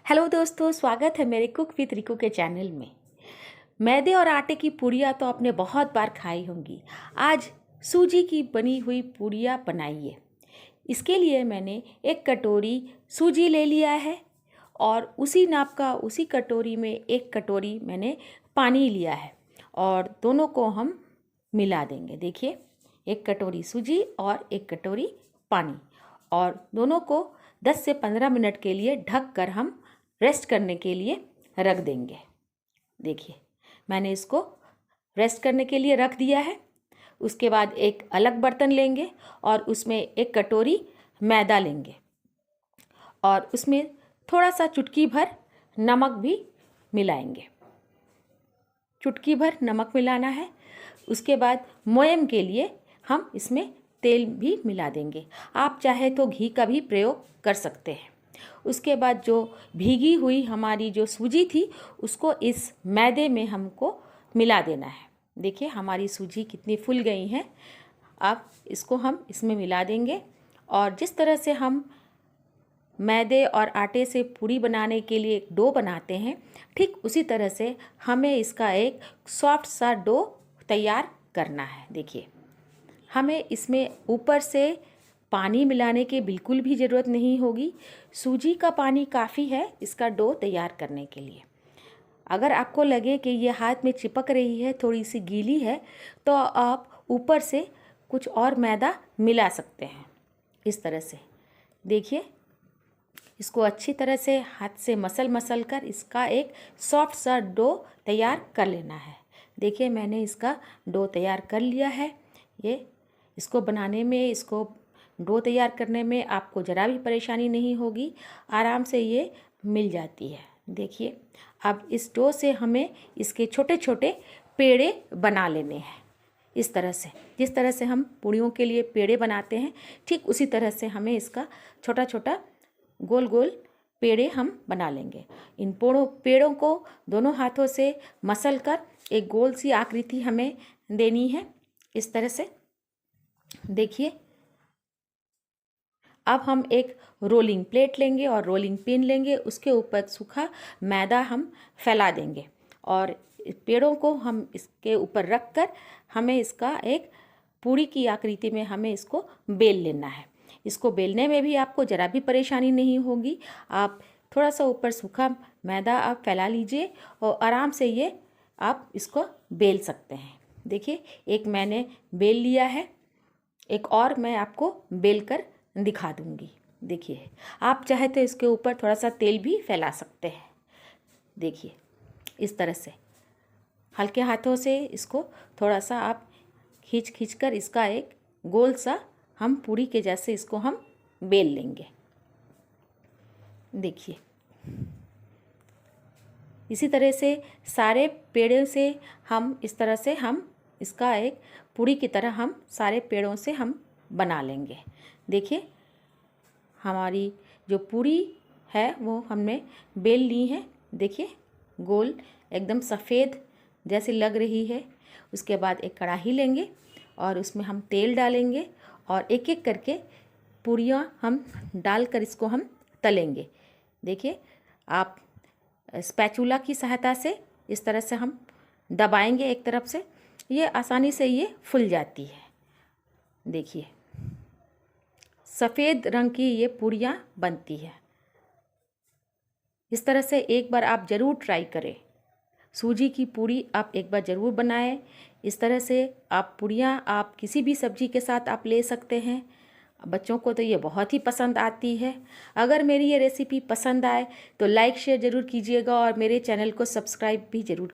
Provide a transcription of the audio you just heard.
Hello दोस्तों, स्वागत है मेरे कुक विद रिकू के चैनल में। मैदे और आटे की पूड़ियाँ तो आपने बहुत बार खाई होंगी। आज सूजी की बनी हुई पूड़ियाँ बनाइए। इसके लिए मैंने एक कटोरी सूजी ले लिया है और उसी नाप का उसी कटोरी में एक कटोरी मैंने पानी लिया है और दोनों को हम मिला देंगे। देखिए, एक कटोरी सूजी और एक कटोरी पानी, और दोनों को 10 से 15 मिनट के लिए ढक कर हम रेस्ट करने के लिए रख देंगे। देखिए, मैंने इसको रेस्ट करने के लिए रख दिया है। उसके बाद एक अलग बर्तन लेंगे और उसमें एक कटोरी मैदा लेंगे और उसमें थोड़ा सा चुटकी भर नमक भी मिलाएंगे। चुटकी भर नमक मिलाना है। उसके बाद मोयम के लिए हम इसमें तेल भी मिला देंगे। आप चाहे तो घी का भी प्रयोग कर सकते हैं। उसके बाद जो भीगी हुई हमारी जो सूजी थी उसको इस मैदे में हमको मिला देना है। देखिए, हमारी सूजी कितनी फूल गई हैं। अब इसको हम इसमें मिला देंगे और जिस तरह से हम मैदे और आटे से पूड़ी बनाने के लिए एक डो बनाते हैं, ठीक उसी तरह से हमें इसका एक सॉफ्ट सा डो तैयार करना है। देखिए, हमें इसमें ऊपर से पानी मिलाने की बिल्कुल भी ज़रूरत नहीं होगी। सूजी का पानी काफ़ी है इसका डो तैयार करने के लिए। अगर आपको लगे कि ये हाथ में चिपक रही है, थोड़ी सी गीली है, तो आप ऊपर से कुछ और मैदा मिला सकते हैं। इस तरह से देखिए, इसको अच्छी तरह से हाथ से मसल कर इसका एक सॉफ्ट सा डो तैयार कर लेना है। देखिए, मैंने इसका डो तैयार कर लिया है। ये इसको बनाने में, इसको डो तैयार करने में आपको ज़रा भी परेशानी नहीं होगी, आराम से ये मिल जाती है। देखिए, अब इस डो से हमें इसके छोटे छोटे पेड़े बना लेने हैं। इस तरह से, जिस तरह से हम पूड़ियों के लिए पेड़े बनाते हैं, ठीक उसी तरह से हमें इसका छोटा छोटा गोल गोल पेड़े हम बना लेंगे। इन पेड़ों को दोनों हाथों से मसल कर एक गोल सी आकृति हमें देनी है। इस तरह से देखिए, अब हम एक रोलिंग प्लेट लेंगे और रोलिंग पिन लेंगे। उसके ऊपर सूखा मैदा हम फैला देंगे और पेड़ों को हम इसके ऊपर रख कर हमें इसका एक पूरी की आकृति में हमें इसको बेल लेना है। इसको बेलने में भी आपको ज़रा भी परेशानी नहीं होगी। आप थोड़ा सा ऊपर सूखा मैदा आप फैला लीजिए और आराम से ये आप इसको बेल सकते हैं। देखिए, एक मैंने बेल लिया है, एक और मैं आपको बेल कर दिखा दूंगी। देखिए, आप चाहे तो इसके ऊपर थोड़ा सा तेल भी फैला सकते हैं। देखिए, इस तरह से हल्के हाथों से इसको थोड़ा सा आप खींच कर इसका एक गोल सा हम पूरी के जैसे इसको हम बेल लेंगे। देखिए, इसी तरह से सारे पेड़ों से हम इस तरह से हम इसका एक पूरी की तरह हम सारे पेड़ों से हम बना लेंगे। देखिए, हमारी जो पूरी है वो हमने बेल ली है। देखिए, गोल एकदम सफ़ेद जैसी लग रही है। उसके बाद एक कढ़ाई लेंगे और उसमें हम तेल डालेंगे और एक एक करके पूरियाँ हम डालकर इसको हम तलेंगे। देखिए, आप स्पैचुला की सहायता से इस तरह से हम दबाएंगे एक तरफ से, ये आसानी से ये फूल जाती है। देखिए, सफ़ेद रंग की ये पूरियाँ बनती है। इस तरह से एक बार आप ज़रूर ट्राई करें। सूजी की पूरी आप एक बार ज़रूर बनाएं। इस तरह से आप पूरियाँ आप किसी भी सब्ज़ी के साथ आप ले सकते हैं। बच्चों को तो ये बहुत ही पसंद आती है। अगर मेरी ये रेसिपी पसंद आए तो लाइक शेयर ज़रूर कीजिएगा और मेरे चैनल को सब्सक्राइब भी ज़रूर